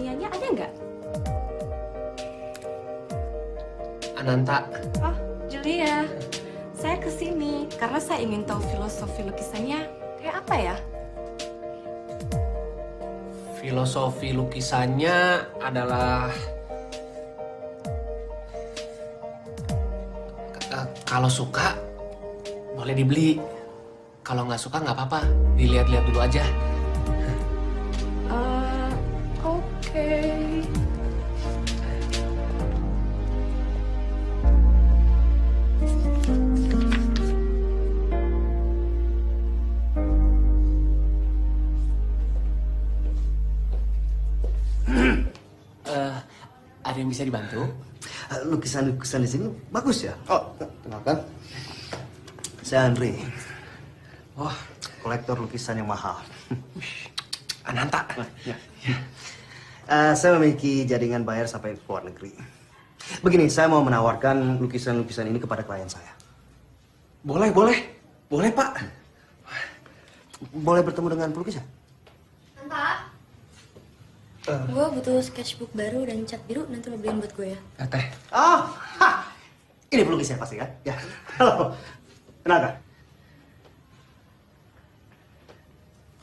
Tanianya ada nggak? Ananta. Oh, Julia. Saya kesini karena saya ingin tahu filosofi lukisannya kayak apa ya? Filosofi lukisannya adalah kalau suka boleh dibeli. Kalau nggak suka nggak apa-apa, dilihat-lihat dulu aja. Oke. Ada yang bisa dibantu? Lukisan-lukisan di sini bagus ya? Oh, kenalkan. Saya Andre. Wah, kolektor lukisan yang mahal. Ananta. Ya. Saya memiliki jaringan bayar sampai ke luar negeri. Begini, saya mau menawarkan lukisan-lukisan ini kepada klien saya. Boleh, Pak. Boleh bertemu dengan pelukisnya? Anta, gue butuh sketchbook baru dan cat biru, nanti lo beliin buat gue ya. Teh. Oh, ini pelukisnya pasti kan? Ya. Halo, kenapa?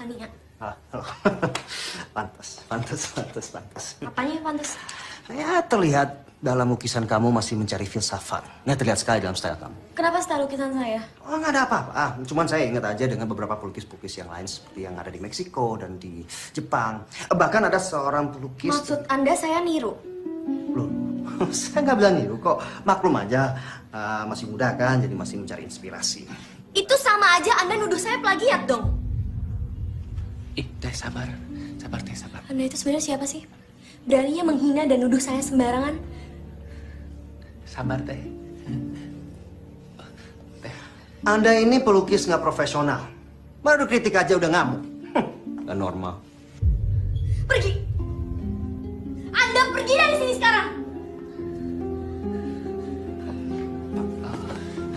Tania. Halo. Pantas. Apanya yang pantas? Ya, terlihat dalam lukisan kamu masih mencari filsafat. Ini terlihat sekali dalam style kamu. Kenapa style lukisan saya? Oh, nggak ada apa-apa. Cuman saya ingat aja dengan beberapa pelukis-pelukis yang lain seperti yang ada di Meksiko dan di Jepang. Bahkan ada seorang pelukis... Maksud Anda saya niru? Loh, saya nggak bilang niru kok. Maklum aja, masih muda kan, jadi masih mencari inspirasi. Itu sama aja Anda nuduh saya plagiat dong. Teh sabar. Anda itu sebenarnya siapa sih? Beraninya menghina dan nuduh saya sembarangan. Sabar, Teh. Anda ini pelukis nggak profesional. Baru kritik aja udah ngamuk. Nggak normal. Pergi! Anda pergi dari sini sekarang!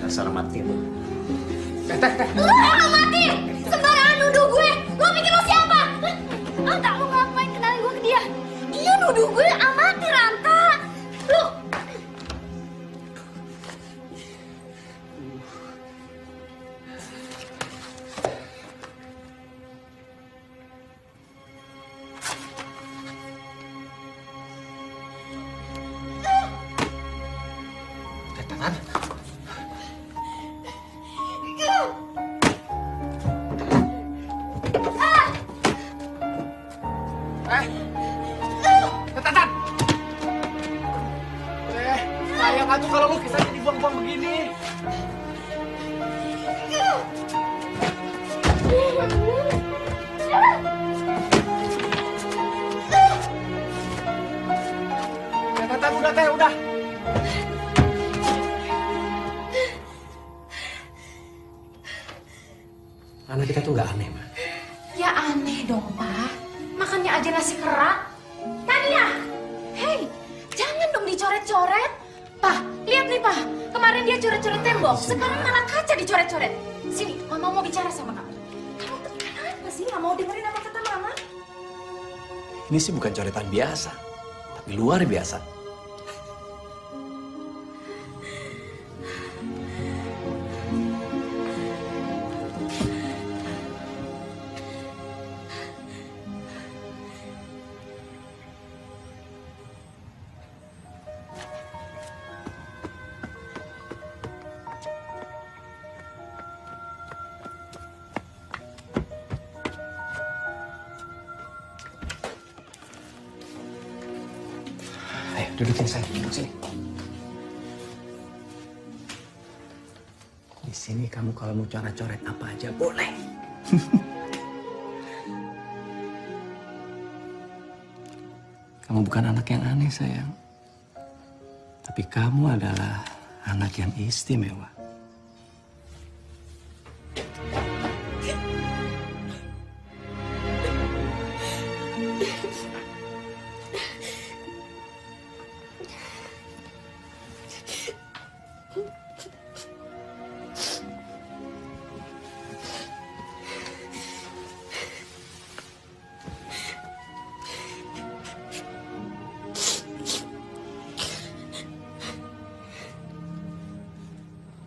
Dasar mati lu. Teh. Lu yang mati! Sembarangan nuduh gue! Lu pikir lu siapa? Anta, lu ngapain kenalin gue ke dia? Dia nuduh gue amatir, Anta! Lu... Tetetan. Tetetan. Sayang atuh kalau lukisannya dibuang-buang begini. Tetetan udah. Anak kita tuh nggak aneh, Ma. Ya aneh dong, Pak. Makannya aja nasi kerak. Tania! Hei, jangan dong dicoret-coret. Pak, lihat nih, Pak. Kemarin dia coret-coret tembok. Sekarang malah kaca dicoret-coret. Sini, Mama mau bicara sama kamu. Kamu tuh kenapa sih nggak mau dengerin apa kata Mama? Ini sih bukan coretan biasa, tapi luar biasa. Ayo, dudukin saya. Duduk sini. Di sini kamu kalau mau coret-coret apa aja boleh. Kamu bukan anak yang aneh, sayang. Tapi kamu adalah anak yang istimewa.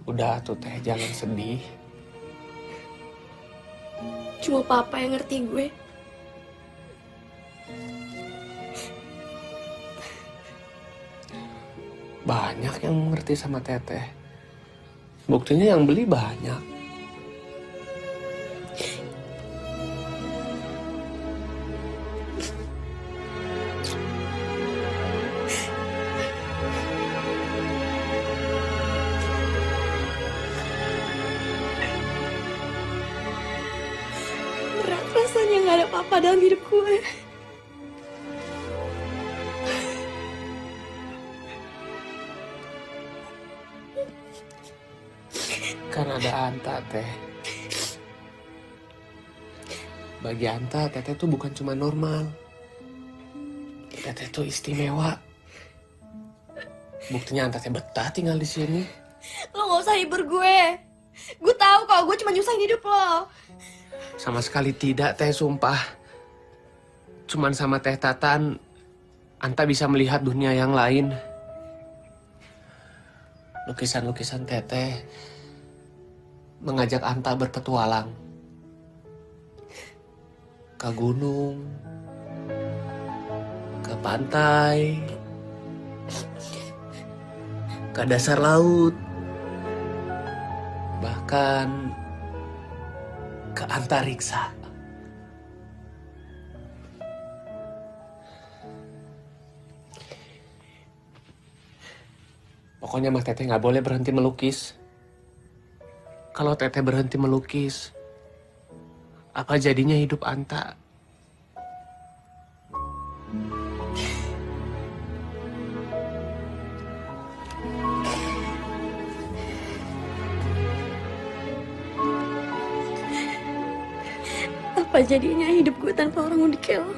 Udah tuh teh, jangan sedih. Cuma papa yang ngerti gue. Banyak yang ngerti sama teteh. Buktinya yang beli banyak. Berat rasanya gak ada papa dalam hidup gue. Kan ada Anta teh. Bagi Anta, teteh tuh bukan cuma normal. Teteh tuh istimewa. Buktinya Anta teh betah tinggal di sini. Lo gak usah hibur gue. Gue tahu kok gue cuma nyusahin hidup lo. Sama sekali tidak teh, sumpah. Cuman sama teh Tatan, Anta bisa melihat dunia yang lain. Lukisan-lukisan teteh mengajak Anta berpetualang. Ke gunung, ke pantai, ke dasar laut, bahkan ke antariksa. Pokoknya Mas Teteh nggak boleh berhenti melukis. Kalau Teteh berhenti melukis, apa jadinya hidup Anta? Apa jadinya hidup gue tanpa orang unik kayak lo?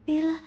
Bella.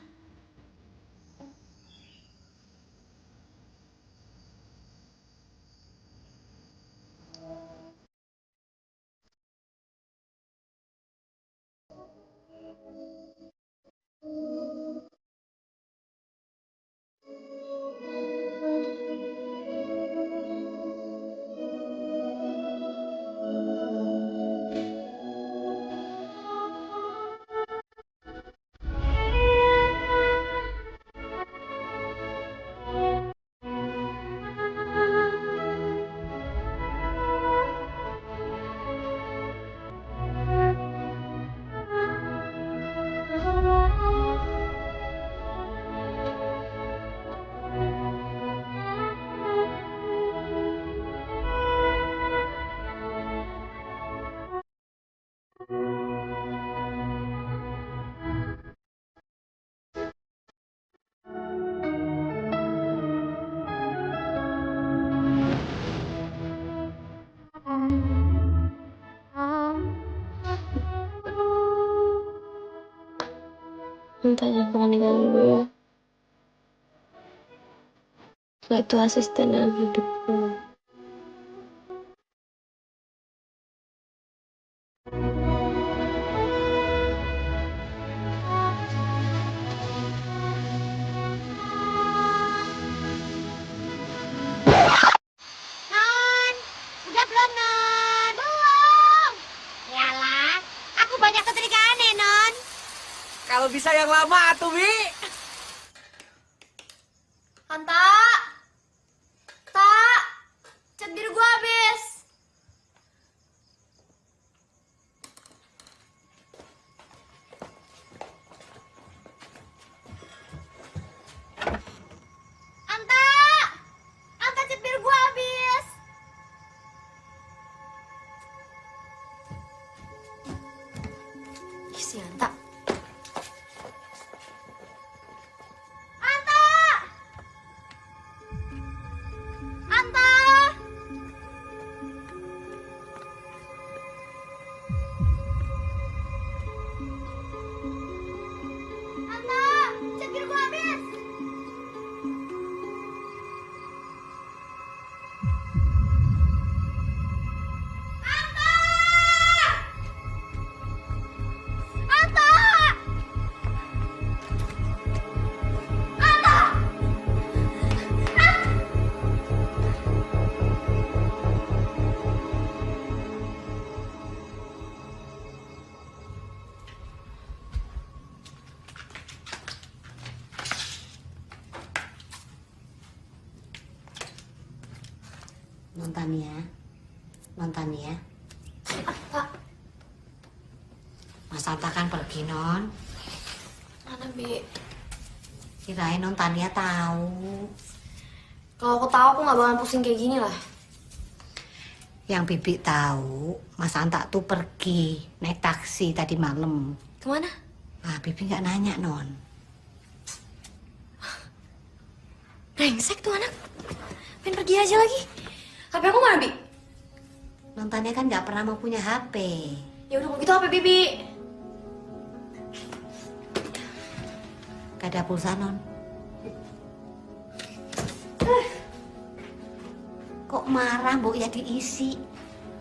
Entah jangan ninggalin gue. Lo itu asisten dalam hidup gue. Non, udah belum Non? Belum. Yalah, aku banyak ketrikaan nih Non. Kalau bisa yang lama atuh, Wi. Anta! Tak! Cat biru gue habis. Anta! Anta, cat biru gue habis. Ih, si Anta. Anta! Nonton ya. Apa? Mas Anta kan pergi, Non. Mana, Bi? Kirain Non Tania tahu. Kalau aku tahu aku nggak bakalan pusing kayak gini lah. Yang Bibi tahu, Mas Anta tuh pergi naik taksi tadi malam. Kemana? Ah, Bibi nggak nanya, Non. Brengsek tuh anak. Pengen pergi aja lagi. HP aku mana, Bi? Non Tania kan nggak pernah mau punya HP. Ya udah kalau gitu HP Bibi. Gak ada pulsa, Non. Kok marah, Bu? Ya diisi.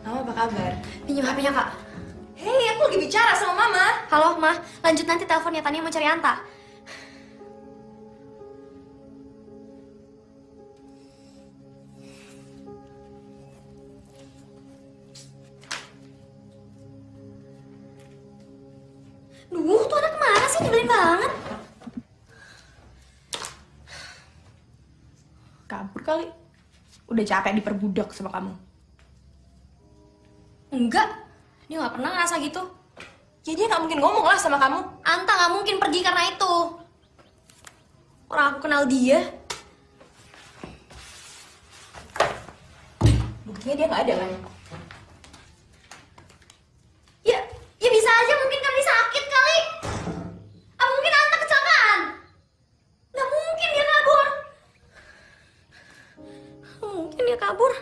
Mama apa kabar? Pinjam HP-nya, Kak. Hei, aku lagi bicara sama Mama. Halo, Ma. Lanjut nanti teleponnya. Tania mau cari Anta. Duh, tuh anak kemana sih? Nyebelin banget. Kabur kali. Udah capek diperbudak sama kamu. Enggak. Dia nggak pernah ngerasa gitu. Ya dia nggak mungkin ngomong lah sama kamu. Anta nggak mungkin pergi karena itu. Orang aku kenal dia. Buktinya dia nggak ada kan? Ya bisa aja mungkin kami sakit kali. Apa mungkin Anta kecelakaan? Nggak mungkin dia kabur. Mungkin dia kabur.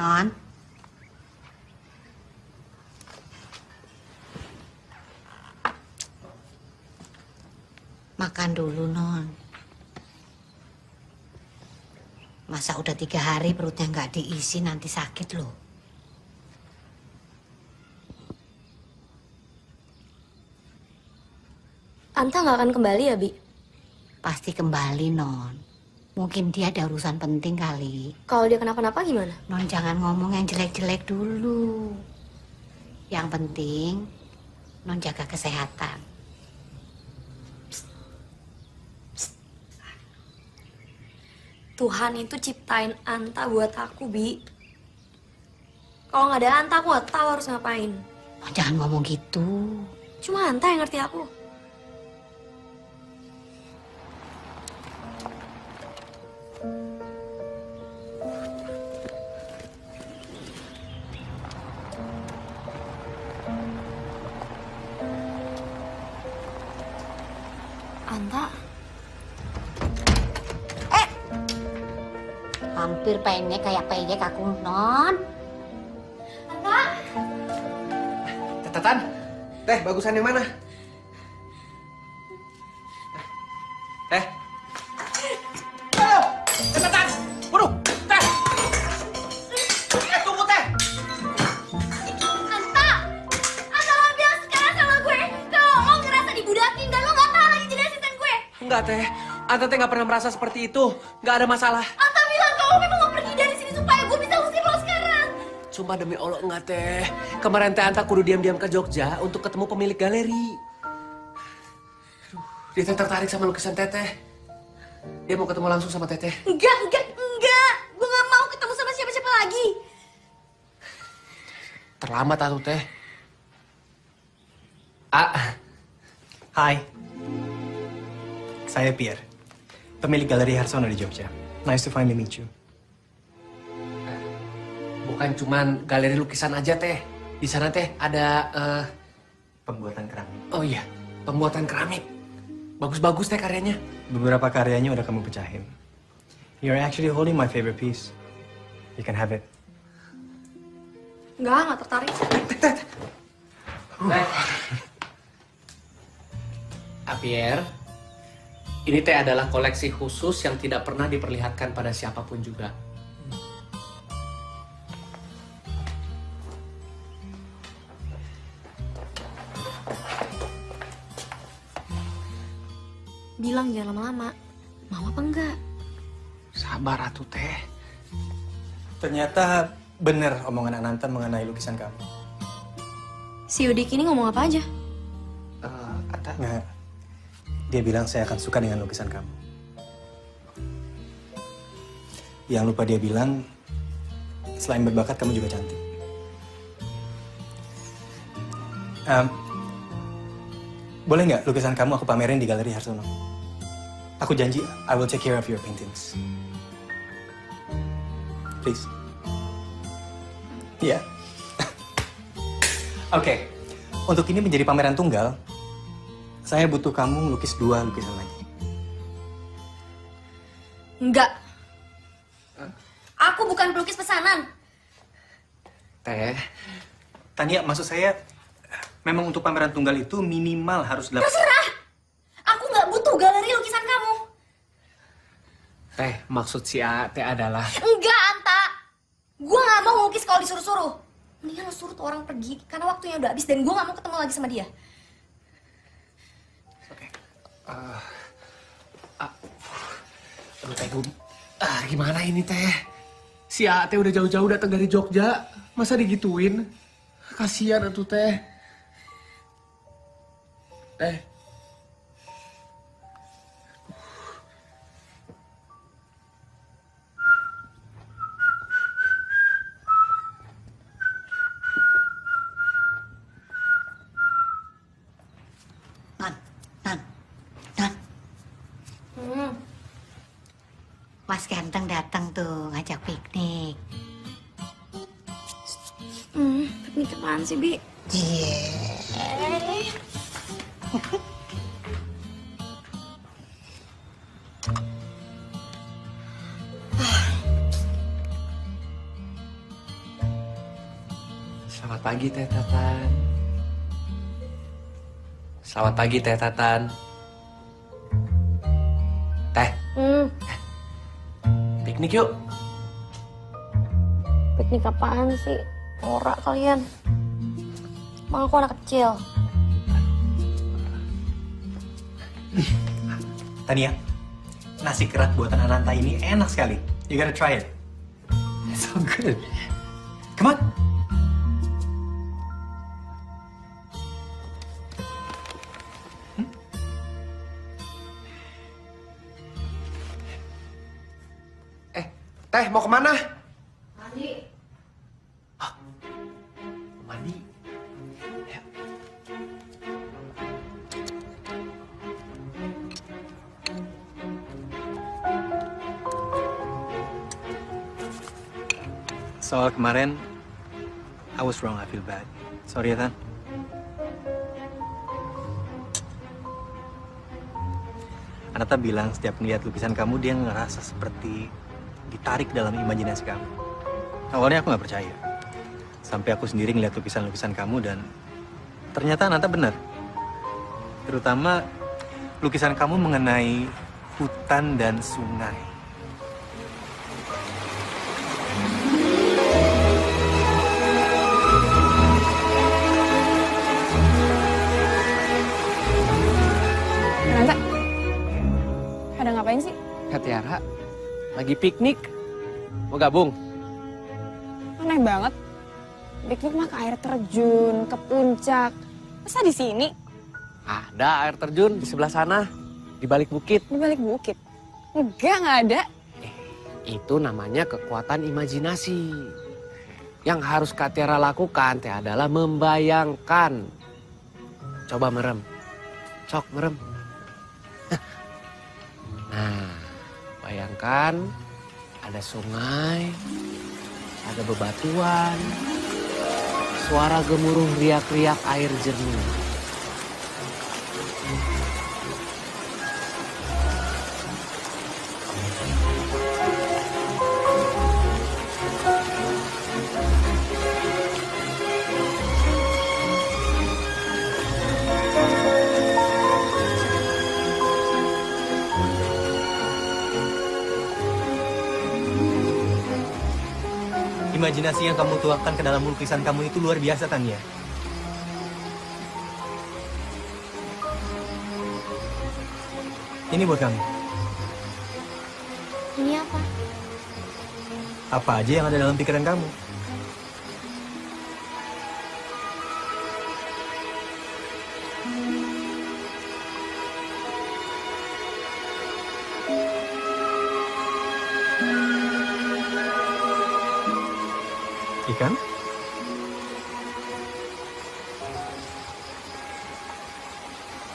Non. Makan dulu, Non. Masa udah 3 hari perutnya nggak diisi, nanti sakit loh. Anta nggak akan kembali ya, Bi? Pasti kembali, Non. Mungkin dia ada urusan penting kali. Kalau dia kenapa-napa gimana? Non jangan ngomong yang jelek-jelek dulu. Yang penting, Non jaga kesehatan. Tuhan itu ciptain Anta buat aku, Bi. Kalau nggak ada Anta, aku nggak tahu harus ngapain. Non jangan ngomong gitu. Cuma Anta yang ngerti aku. Anta, Hampir peyek kayak peyek aku, Non. Anta, Catatan. Teh, bagusan yang mana? Teh. Ayo, catatan. Waduh, Teh. Tunggu, Teh. Anta lo bilang sekarang sama gue kalau lo ngerasa dibudakin dan lo nggak tahu lagi jadi asisten gue. Enggak, Teh. Anta Teh nggak pernah merasa seperti itu. Nggak ada masalah. Anta bilang kalau memang mau pergi dari sini supaya gue bisa usir lo sekarang. Sumpah demi Allah enggak, Teh. Kemarin Teh Anta kudu diam-diam ke Jogja untuk ketemu pemilik galeri. Aduh, dia Teh tertarik sama lukisan Teteh. Dia mau ketemu langsung sama Teteh. Enggak. Gue nggak mau ketemu sama siapa-siapa lagi. Terlambat atuh, Teh. Hai, saya Pierre, pemilik Galeri Harsono di Jogja. Nice to finally meet you. Bukan cuman galeri lukisan aja, Teh. Di sana, Teh, ada Pembuatan keramik. oh iya, pembuatan keramik. Bagus-bagus, Teh, karyanya. Beberapa karyanya udah kamu pecahin. You're actually holding my favorite piece. You can have it. Nggak tertarik. Pierre, ini Teh adalah koleksi khusus yang tidak pernah diperlihatkan pada siapapun juga. Bilang jangan lama-lama. Mau apa enggak? Sabar atuh teh. Ternyata benar omongan Ananta mengenai lukisan kamu. Si Udik ini ngomong apa aja? Ata. Nggak. Dia bilang saya akan suka dengan lukisan kamu. Yang lupa dia bilang, selain berbakat, kamu juga cantik. Boleh nggak lukisan kamu aku pamerin di Galeri Harsono? Aku janji, I will take care of your paintings. Please. Iya. Oke. Untuk ini menjadi pameran tunggal, saya butuh kamu lukis 2 lukisan lagi. Enggak. Aku bukan pelukis pesanan. Teh. Tania, maksud saya, memang untuk pameran tunggal itu minimal harus 8. Terserah. Aku nggak butuh galeri lukisan kamu. Teh, maksud si Teh adalah... Enggak, Anta. Gua nggak mau ngelukis kalau disuruh-suruh. Mendingan lo suruh tuh orang pergi, karena waktunya udah habis dan gue gak mau ketemu lagi sama dia. Oke. Aduh teh, gimana ini teh? Si Teh udah jauh-jauh datang dari Jogja, masa digituin? Kasian atuh teh. Teh. Mas ganteng datang tuh ngajak piknik. Piknik apaan sih, Bi? Selamat pagi Teh Tatan. Selamat pagi Teh Tatan. Teh. Piknik yuk. Piknik apaan sih? Norak kalian. Emang aku anak kecil. Tania, nasi kerat buatan Ananta ini enak sekali. You gotta try it. It's so good. Come on. Teh, mau kemana? Mandi. Mandi. Ya. Soal kemarin, I was wrong, I feel bad. Sorry ya, Tan. Ananta bilang setiap melihat lukisan kamu, dia ngerasa seperti ditarik dalam imajinasi kamu. Awalnya aku nggak percaya. Sampai aku sendiri ngeliat lukisan-lukisan kamu dan ternyata Ananta benar. Terutama lukisan kamu mengenai hutan dan sungai. Nanta, pada ngapain sih? Kak Tiara, lagi piknik. Mau gabung? Aneh banget. Piknik mah ke air terjun, ke puncak. Masa di sini? Ada air terjun di sebelah sana, di balik bukit. Di balik bukit? Enggak ada. Itu namanya kekuatan imajinasi. Yang harus Kak Tiara lakukan teh adalah membayangkan. Coba merem. Sok merem. Nah, bayangkan ada sungai, ada bebatuan, suara gemuruh riak-riak air jernih. Imajinasi yang kamu tuangkan ke dalam lukisan kamu itu luar biasa, Tania. Ini buat kamu. Ini apa? Apa aja yang ada dalam pikiran kamu. Ikan?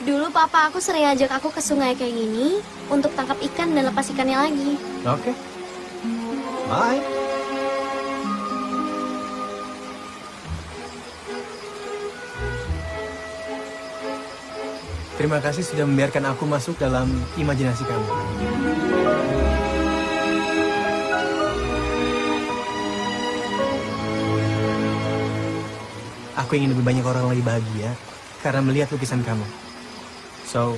Dulu papa aku sering ajak aku ke sungai kayak gini untuk tangkap ikan dan lepas ikannya lagi. Oke. Bye. Terima kasih sudah membiarkan aku masuk dalam imajinasi kamu. Aku ingin lebih banyak orang lagi bahagia karena melihat lukisan kamu. So,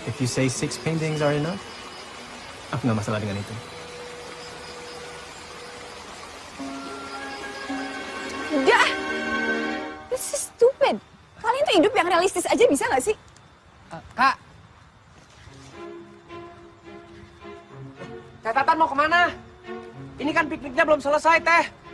if you say 6 paintings are enough, aku nggak masalah dengan itu. Udah! This is stupid. Kalian tuh hidup yang realistis aja bisa nggak sih? Kak. Teh Tatan mau kemana? Ini kan pikniknya belum selesai, Teh.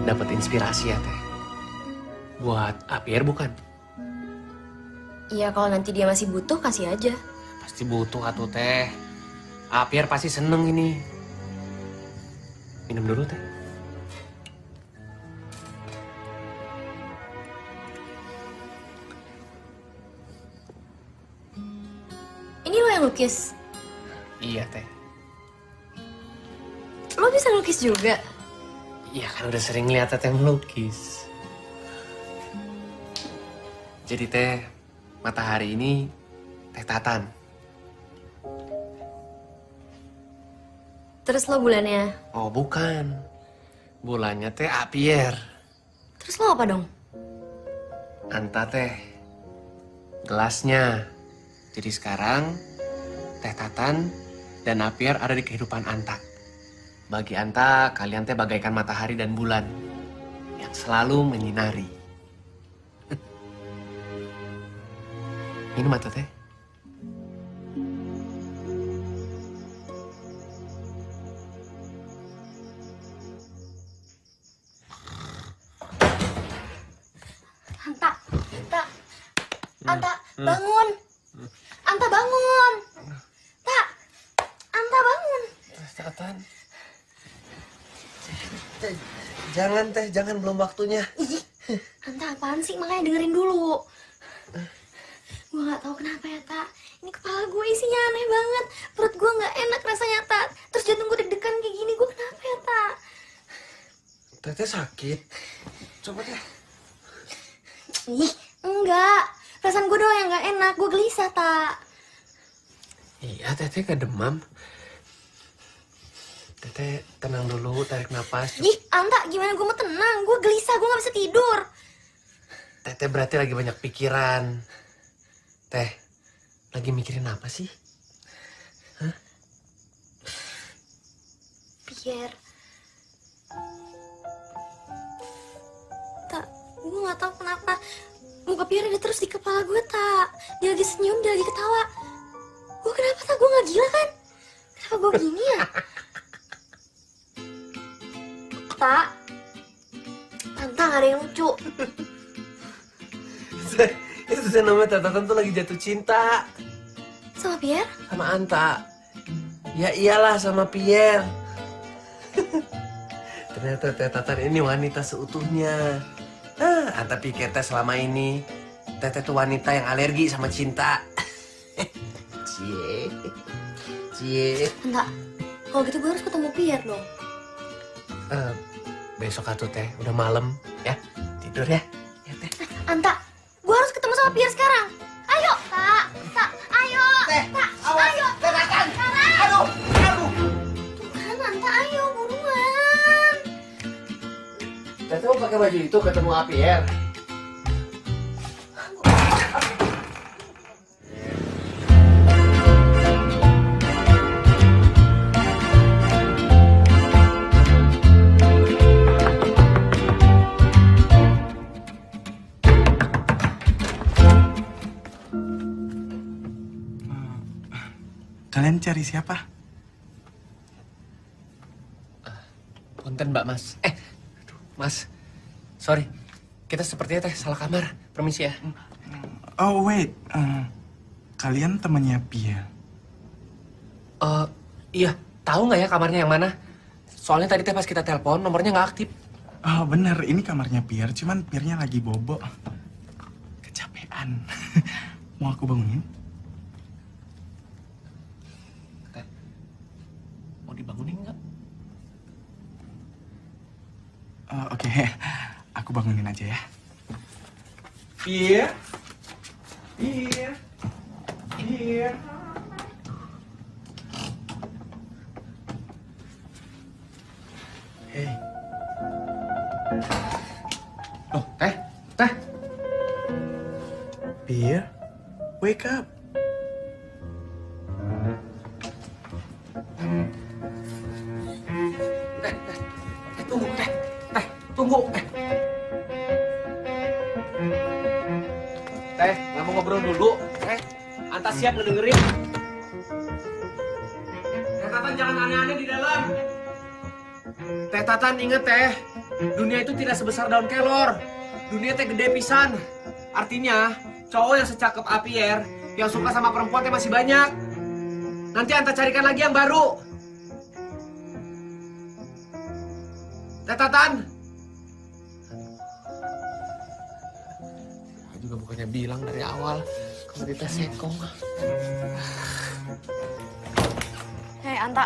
Dapat inspirasi ya, Teh. Buat Apier bukan? Iya, kalau nanti dia masih butuh, kasih aja. Pasti butuh atuh, Teh. Apier pasti seneng ini. Minum dulu, Teh. Ini lo yang lukis? Iya, Teh. Lo bisa lukis juga? Iya kan udah sering lihat Teteh melukis. Jadi Teh, matahari ini Teh Tatan. Terus lo bulannya? Oh bukan. Bulannya Teh Apier. Terus lo apa dong? Anta Teh. Gelasnya. Jadi sekarang Teh Tatan dan Apier ada di kehidupan Anta. Bagi Anta, kalian teh bagaikan matahari dan bulan yang selalu menyinari. Minum atau teh? Anta, bangun. Anta bangun. Anta bangun. Tatan. Jangan Teh, jangan belum waktunya. Ih, Anta apaan sih? Makanya dengerin dulu. Gue gak tahu kenapa ya, Tak. Ini kepala gue isinya aneh banget. Perut gue gak enak rasanya, Tak. Terus jantung gue deg-degan kayak gini. Gue kenapa ya, Tak? Teteh sakit. Coba Teh. Ih, enggak. Perasaan gue doang yang gak enak. Gue gelisah, Tak. Iya, Teteh gak demam. Teteh tenang dulu, tarik napas. Ih, Anta, gimana gue mau tenang? Gue gelisah, gue gak bisa tidur. Teteh berarti lagi banyak pikiran. Teh, lagi mikirin apa sih? Hah? Pierre. Tak, gue gak tahu kenapa. Muka Pierre ada terus di kepala gue, Tak. Dia lagi senyum, dia lagi ketawa. Gue kenapa, Tak? Gue gak gila kan? Kenapa gue begini ya? Tak, Tanta gak ada yang lucu. Itu saya namanya Tatan tuh lagi jatuh cinta. Sama Pierre? Sama Anta. Ya iyalah sama Pierre. Ternyata Teh Tatan ini wanita seutuhnya. Anta pikir Teh selama ini Teteh tuh wanita yang alergi sama cinta. Cie. Cie. Enggak, kalau gitu gue harus ketemu Pierre dong. Besok atuh Teh, udah malam ya. Tidur ya. Ya Teh. Anta, gue harus ketemu sama Pierre sekarang. Ayo, Tak, ayo. Teh, Tak, awas. ayo. Teh Tatan. Aduh. Tuh kan, Anta, ayo, buruan. Teteh mau pakai baju itu ketemu Pierre. Kalian cari siapa? Punten Mbak Mas. Mas. Sorry. Kita sepertinya Teh salah kamar. Permisi ya. Oh wait, kalian temannya Pia? Iya. Tahu nggak ya kamarnya yang mana? Soalnya tadi Teh pas kita telepon nomornya nggak aktif. Oh bener, ini kamarnya Pierre, cuman Pierre-nya lagi bobo. Kecapean. Mau aku bangunin? Mau dibangunin nggak? Oke, aku bangunin aja ya. Pierre. Pierre. Pierre. Hey. Oh, Teh. Teh. Pierre, wake up. Tunggu, Teh. Tunggu. Teh, nggak mau ngobrol dulu. Teh, Anta siap ngedengerin. Teh Tatan jangan aneh-aneh di dalam. Teh Tatan inget Teh, dunia itu tidak sebesar daun kelor. Dunia teh gede pisan. Artinya, cowok yang secakep Pierre, yang suka sama perempuan teh masih banyak. Nanti Anta carikan lagi yang baru. Teh Tatan. Aku juga bukannya bilang dari awal kalau kita sekong. Hei, Anta.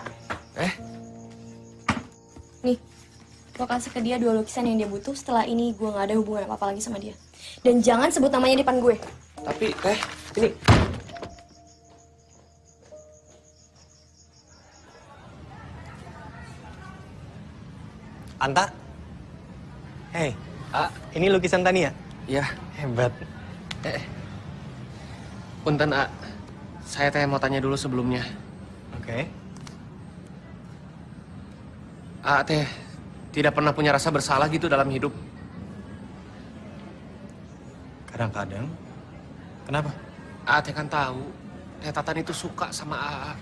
Nih, lo kasih ke dia 2 lukisan yang dia butuh. Setelah ini gue gak ada hubungan apa-apa lagi sama dia. Dan jangan sebut namanya di depan gue. Tapi, Teh, ini. Anta? Hey, ini lukisan Tania? Iya. Hebat. Punten, saya Teh mau tanya dulu sebelumnya. Oke. Teh tidak pernah punya rasa bersalah gitu dalam hidup. Kadang-kadang. Kenapa? Teh kan tahu, Teh Tatan itu suka sama A.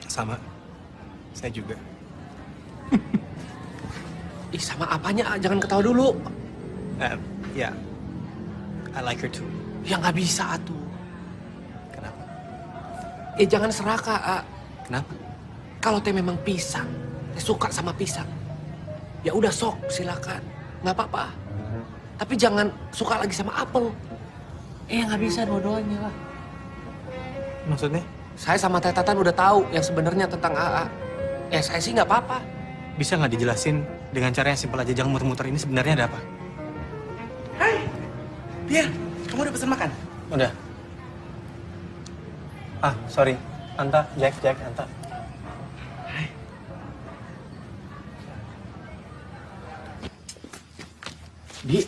Sama. Saya juga. Ih, sama apanya? Jangan ketawa dulu. Ya. I like her too. Ya nggak bisa, atuh. Kenapa? Jangan serakah, Kenapa? Kalau Teh memang pisang, Teh suka sama pisang. Ya udah sok, silakan. Nggak apa-apa. Tapi jangan suka lagi sama apel. Nggak bisa dua-duanya lah. Maksudnya? Saya sama Teh Tatan udah tahu yang sebenarnya tentang AA. Saya sih nggak apa-apa. Bisa nggak dijelasin dengan cara yang simpel aja, jangan muter-muter ini sebenarnya ada apa? Hai, Pierre, kamu udah pesan makan? Udah. Sorry. Anta, Jack, Anta. Hai. Di,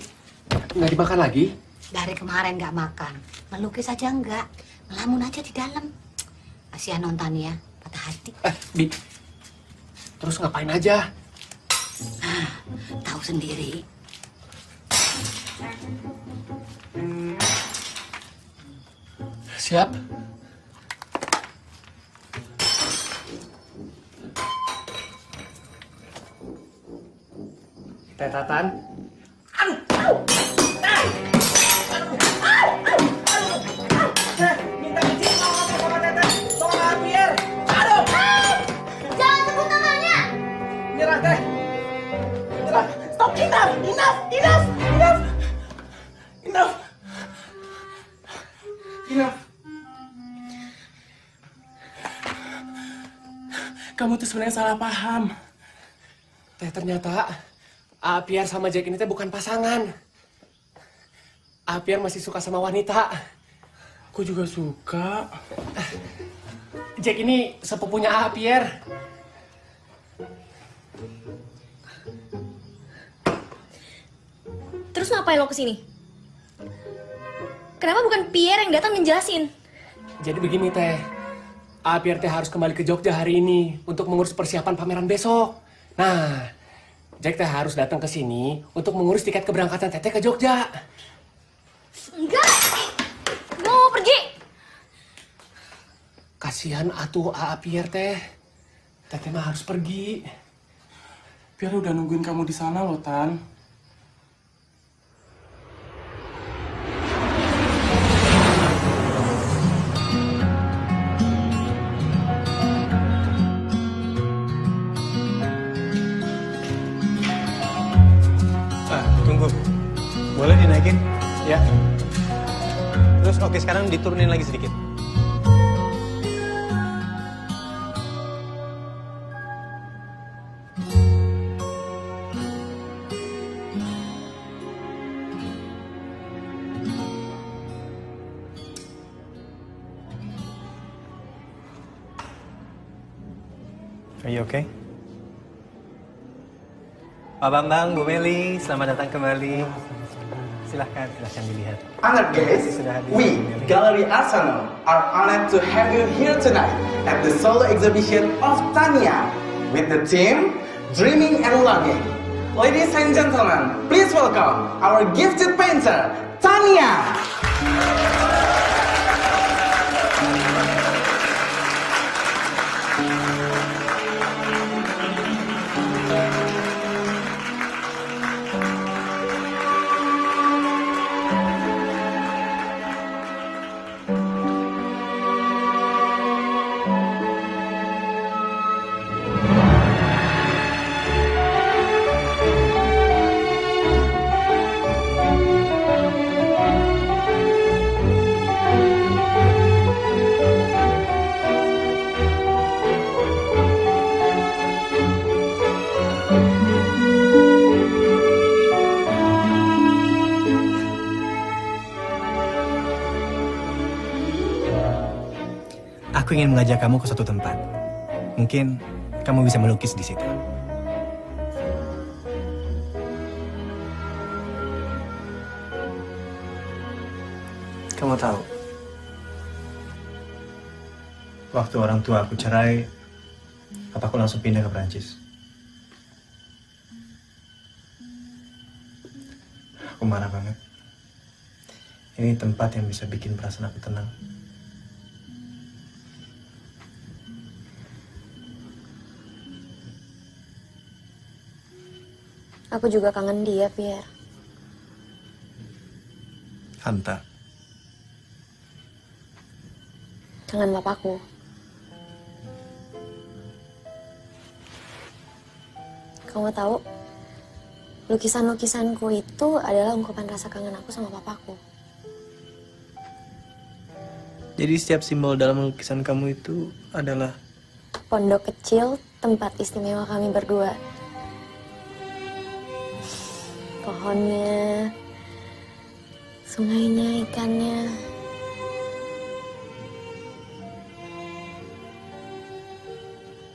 nggak dimakan lagi? Dari kemarin nggak makan. Melukis aja enggak. Ngelamun aja di dalam. Kasihan nonton ya, patah hati. Bi, terus ngapain aja? Tahu sendiri. Siap. Teh Tatan. Kamu tuh sebenarnya salah paham. Teh, ternyata Pierre sama Jack ini teh bukan pasangan. Pierre masih suka sama wanita. Aku juga suka. Jack ini sepupunya Pierre. Terus ngapain lo kesini? Kenapa bukan Pierre yang datang menjelasin? Jadi begini teh, Pierre teh harus kembali ke Jogja hari ini untuk mengurus persiapan pameran besok. Nah, Jack teh harus datang ke sini untuk mengurus tiket keberangkatan Teteh ke Jogja. Enggak! Gue mau pergi! Kasihan atuh Pierre teh. Teteh mah harus pergi. Pierre udah nungguin kamu di sana loh, Tan. Tunggu. Boleh dinaikin? Ya. Terus oke, sekarang diturunin lagi sedikit. Are you okay? Pak Bambang, Bu Meli, selamat datang kembali. Silahkan dilihat. Honored guests, we, Gallery Arsenal, are honored to have you here tonight at the solo exhibition of Tania with the theme Dreaming and Longing. Ladies and gentlemen, please welcome our gifted painter, Tania. Aku ingin mengajak kamu ke suatu tempat. Mungkin kamu bisa melukis di situ. Kamu tahu, waktu orang tua aku cerai, papaku langsung pindah ke Perancis. Aku marah banget. Ini tempat yang bisa bikin perasaan aku tenang. Aku juga kangen dia, Pierre. Hanta. Kangen papaku. Kamu tahu, lukisan-lukisanku itu adalah ungkapan rasa kangen aku sama papaku. Jadi setiap simbol dalam lukisan kamu itu adalah Pondok kecil, tempat istimewa kami berdua. Pohonnya, sungainya, ikannya.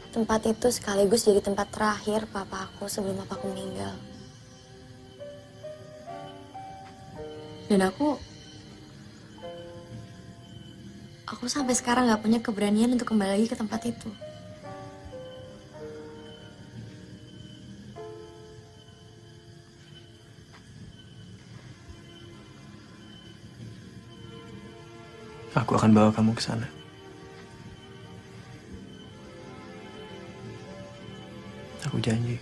Tempat itu sekaligus jadi tempat terakhir papa aku sebelum papaku meninggal. Dan aku sampai sekarang gak punya keberanian untuk kembali lagi ke tempat itu. aku akan bawa kamu ke sana. Aku janji.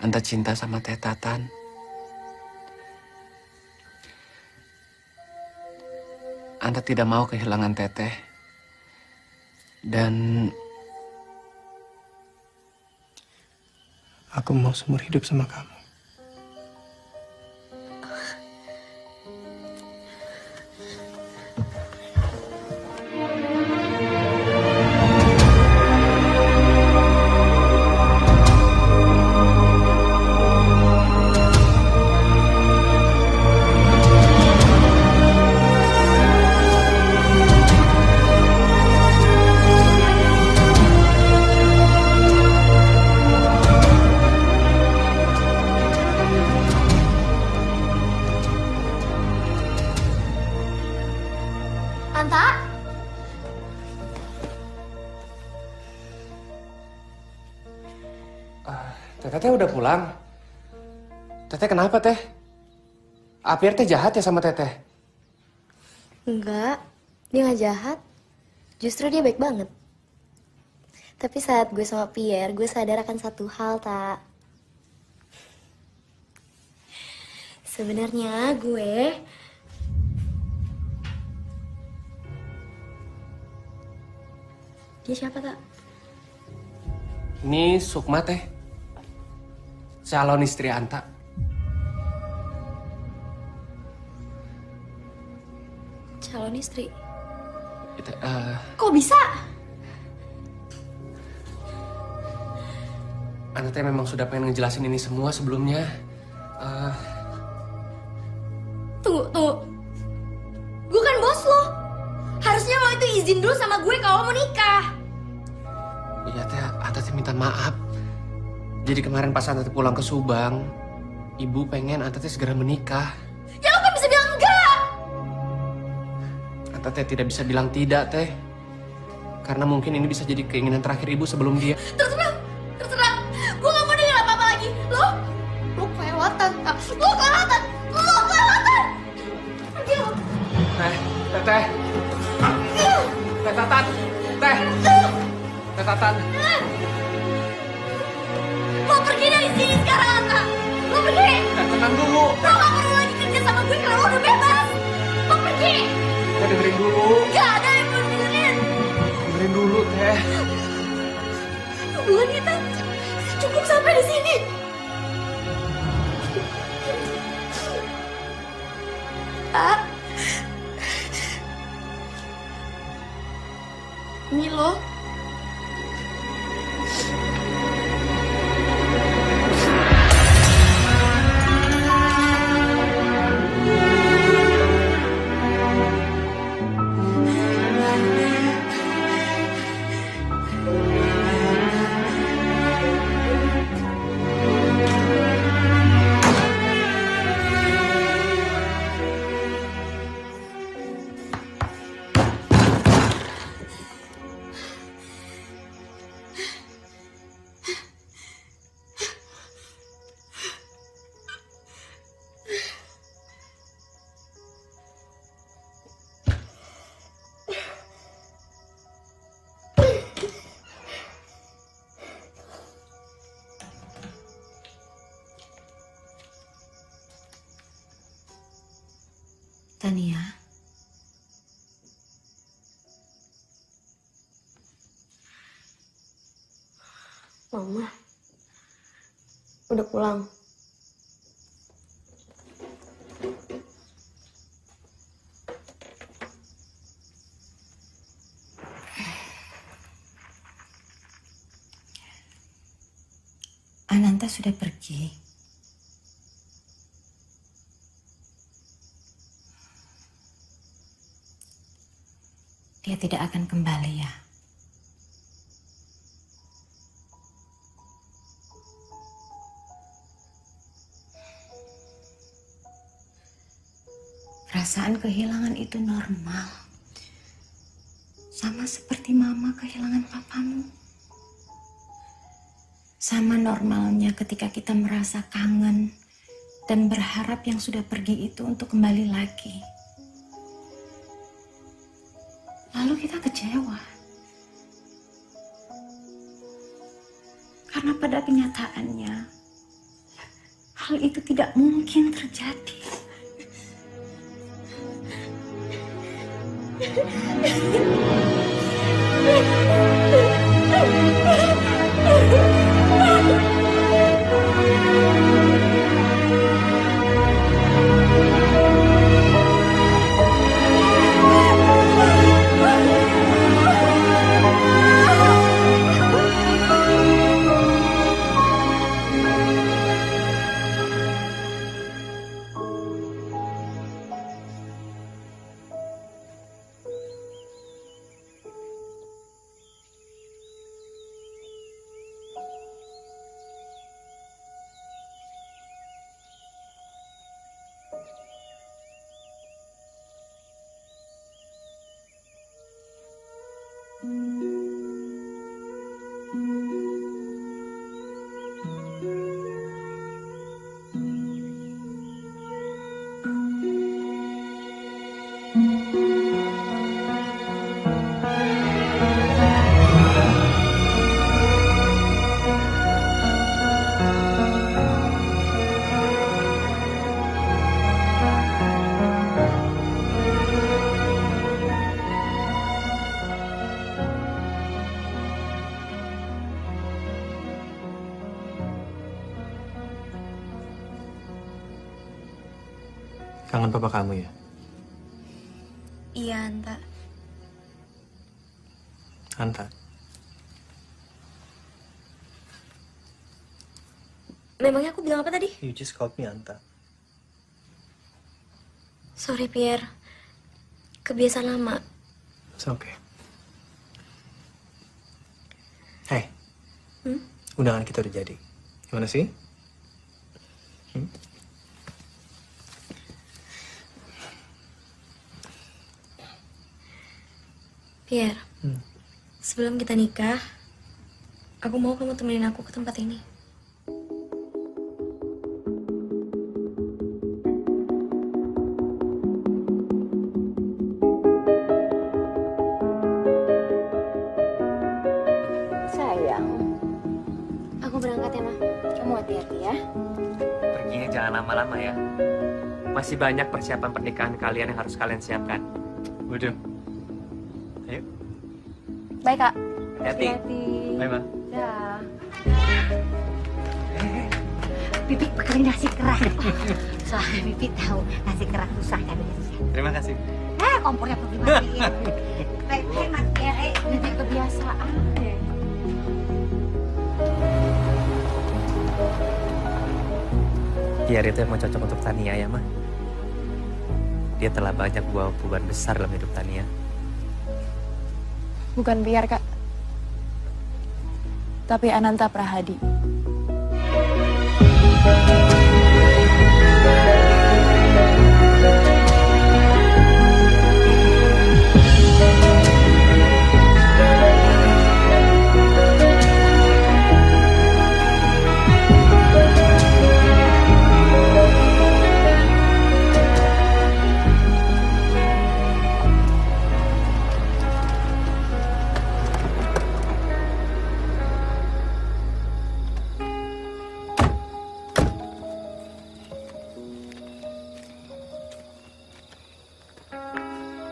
Anta cinta sama Teh Tatan. Anta tidak mau kehilangan Teteh. Dan aku mau seumur hidup sama kamu. Anta? Teteh udah pulang. Teteh kenapa Teh? Pierre teh jahat ya sama Teteh? Enggak, dia nggak jahat. Justru dia baik banget. Tapi saat gue sama Pierre, gue sadar akan satu hal, Tak. Sebenarnya gue... Dia siapa, Tak? Ini Sukma Teh. Calon istri Anta. Calon istri. Kok bisa? Anta teh memang sudah pengen ngejelasin ini semua sebelumnya. Tunggu. Gue kan bos lo. Harusnya lo itu izin dulu sama gue kalau mau nikah. Iya Teh, Anta teh minta maaf. Jadi kemarin pas Anta teh pulang ke Subang, ibu pengen Anta teh segera menikah. Ya lo kan bisa bilang enggak. Anta teh tidak bisa bilang tidak Teh. Karena mungkin ini bisa jadi keinginan terakhir ibu sebelum dia. Terserah. Gue gak mau denger apa-apa lagi. Lo kelewatan, Tak. Lo kelewatan. Pergi lo. Teteh. Teh Tatan. Teh Tatan. Lo pergi dari sini sekarang, Anta. Lo pergi. Tenang dulu. Lo gak perlu lagi kerja sama gue karena lo udah bebas. Lo pergi. Teh dengerin dulu. Gak ada yang perlu dengerin. Dengerin dulu Teh. Hubungan kita cukup sampai di sini. Tak. Milo. Tania. Mama. Udah pulang. Ananta sudah pergi. Dia tidak akan kembali ya. Perasaan kehilangan itu normal. Sama seperti mama kehilangan papamu. Sama normalnya ketika kita merasa kangen dan berharap yang sudah pergi itu untuk kembali lagi. Lalu kita kecewa. Karena pada kenyataannya, hal itu tidak mungkin terjadi. Kangen papa kamu ya? Iya, Anta. Anta. Memangnya aku bilang apa tadi? You just called me Anta. Sorry, Pierre. Kebiasaan lama. It's okay. Hey, Hmm? undangan kita udah jadi. Gimana sih? Pierre, sebelum kita nikah, aku mau kamu temenin aku ke tempat ini. Sayang, Aku berangkat ya, Ma. kamu hati-hati ya. Perginya jangan lama-lama ya. Masih banyak persiapan pernikahan kalian yang harus kalian siapkan. Waduh. Ayo. Baik, Kak. Hati-hati. Bye, Ma. Dah. Pipi bikinin nasi kerak. Soalnya Pipi tahu nasi kerak susah kan. Terima kasih. Kompornya pergi matiin. Hemat ya, Jadi kebiasaan deh. Pierre itu emang cocok untuk Tania ya, mah. Dia telah banyak bawa perubahan besar dalam hidup Tania. Bukan Pierre, Kak. Tapi Ananta Prahadi.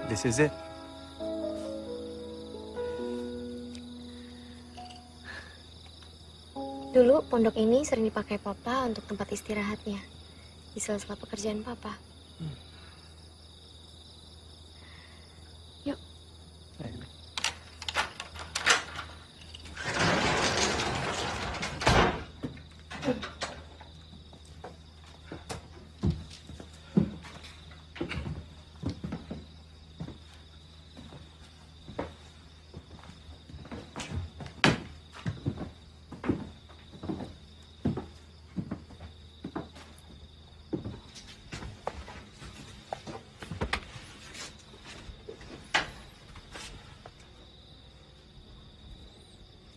This is it. Dulu pondok ini sering dipakai Papa untuk tempat istirahatnya di sela-sela pekerjaan Papa. Yuk.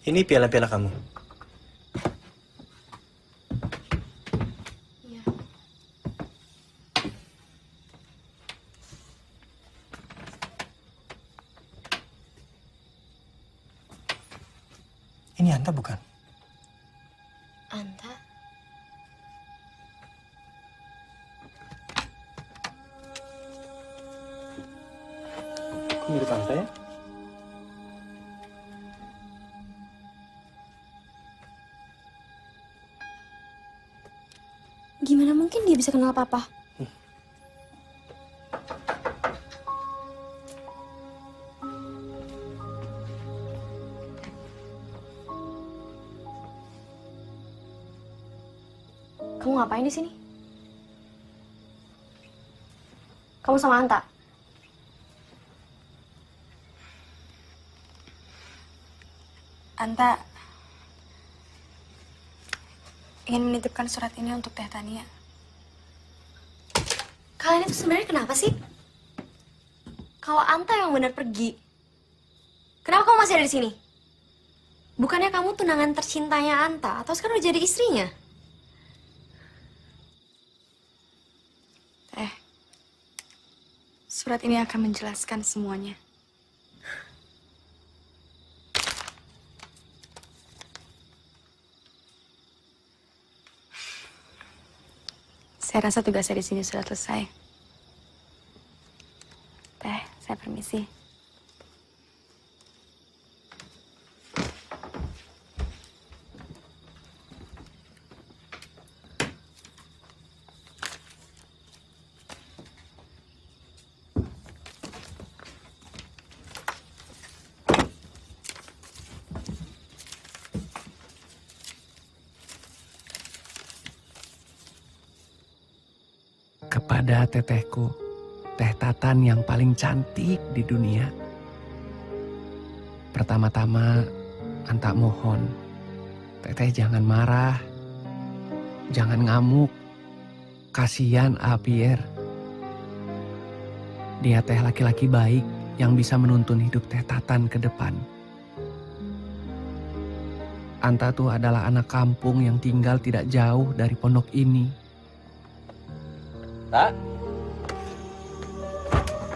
Ini piala-piala kamu. Iya. Ini Anta bukan? Anta? Aku mirip Anta ya? Gimana mungkin dia bisa kenal papa? Kamu ngapain di sini? Kamu sama Anta? Anta ingin menitipkan surat ini untuk Teh Tania. Kalian itu sebenarnya kenapa sih? Kalau Anta yang benar pergi, kenapa kamu masih ada di sini? Bukannya kamu tunangan tercintanya Anta, atau sekarang udah jadi istrinya? Teh, surat ini akan menjelaskan semuanya. Saya rasa tugas saya di sini sudah selesai. Teh, saya permisi. Kepada tetehku, Teh Tatan yang paling cantik di dunia. Pertama-tama, Anta mohon, Teteh jangan marah, jangan ngamuk. Kasihan Pierre. Dia teh laki-laki baik yang bisa menuntun hidup Teh Tatan ke depan. Anta tuh adalah anak kampung yang tinggal tidak jauh dari pondok ini. Tak?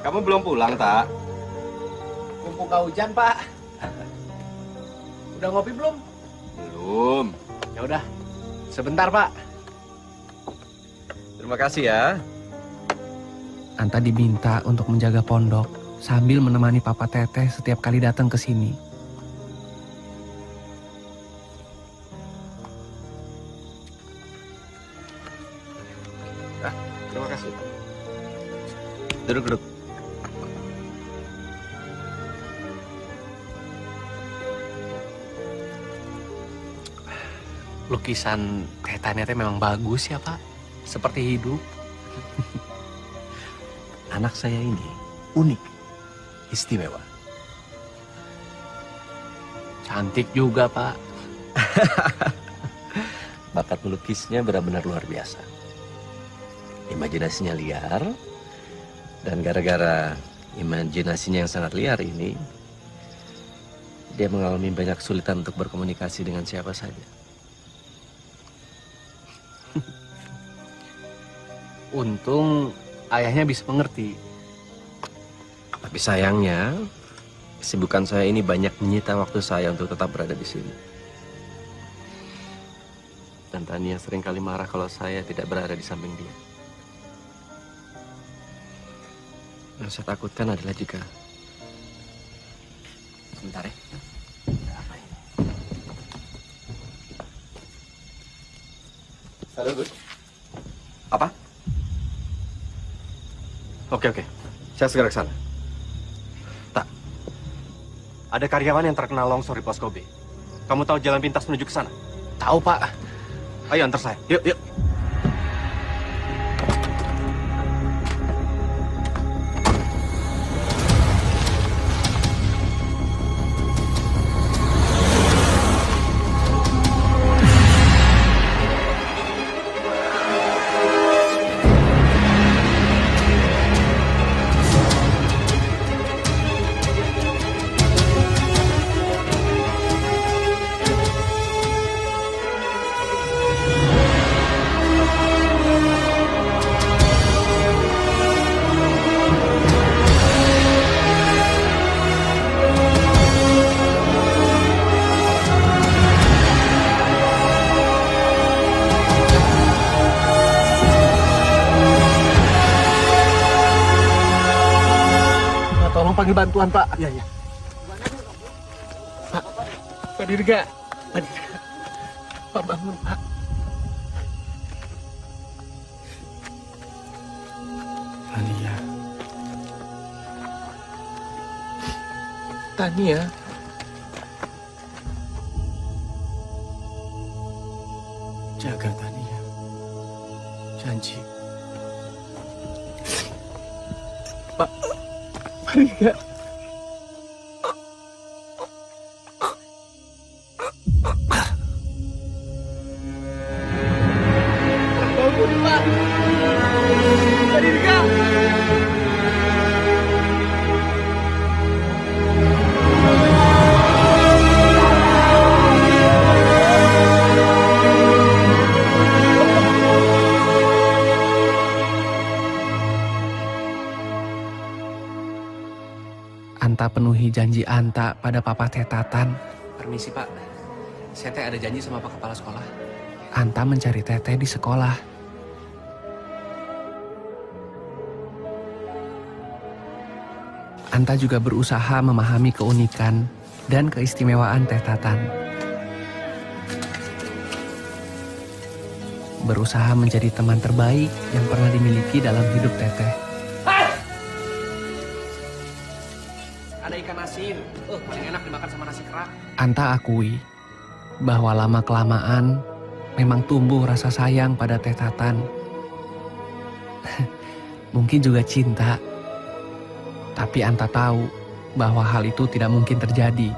Kamu belum pulang, Tak? Kumpul hujan, Pak. Udah ngopi belum? Belum. Ya udah, sebentar, Pak. Terima kasih ya. Anta diminta untuk menjaga pondok sambil menemani Papa Teteh setiap kali datang ke sini. Terima kasih. Duduk. Lukisan Teh Tania memang bagus ya, Pak. Seperti hidup. Anak saya ini unik, istimewa. Cantik juga, Pak. Bakat melukisnya benar-benar luar biasa. Imajinasinya liar, dan gara-gara imajinasinya yang sangat liar ini, dia mengalami banyak kesulitan untuk berkomunikasi dengan siapa saja. Untung ayahnya bisa mengerti. Tapi sayangnya, kesibukan saya ini banyak menyita waktu saya untuk tetap berada di sini. Dan Tania seringkali marah kalau saya tidak berada di samping dia. Yang saya takutkan adalah jika... Sebentar ya. Halo, Gus. Apa? Oke. Saya segera ke sana. Tak. Ada karyawan yang terkena longsor di pos Kobe. Kamu tahu jalan pintas menuju ke sana? Tahu, Pak. Ayo antar saya. Yuk. panggil bantuan, Pak. Iya, iya. Pak Dirga. Pak Dirga. Pak bangun, Pak. Tania. Tania. Jaga Tania. Janji. Pak Dirga. Bangun, Pak. Pak Dirga. Anta penuhi janji Anta pada Papa Tetatan. Permisi, Pak. Saya teh ada janji sama Pak Kepala Sekolah. Anta mencari Teteh di sekolah. Anta juga berusaha memahami keunikan dan keistimewaan Tetatan. Berusaha menjadi teman terbaik yang pernah dimiliki dalam hidup Teteh. Ada ikan asin, paling enak dimakan sama nasi kerak. Anta akui bahwa lama-kelamaan memang tumbuh rasa sayang pada Tetatan. Mungkin juga cinta. Tapi Anta tahu bahwa hal itu tidak mungkin terjadi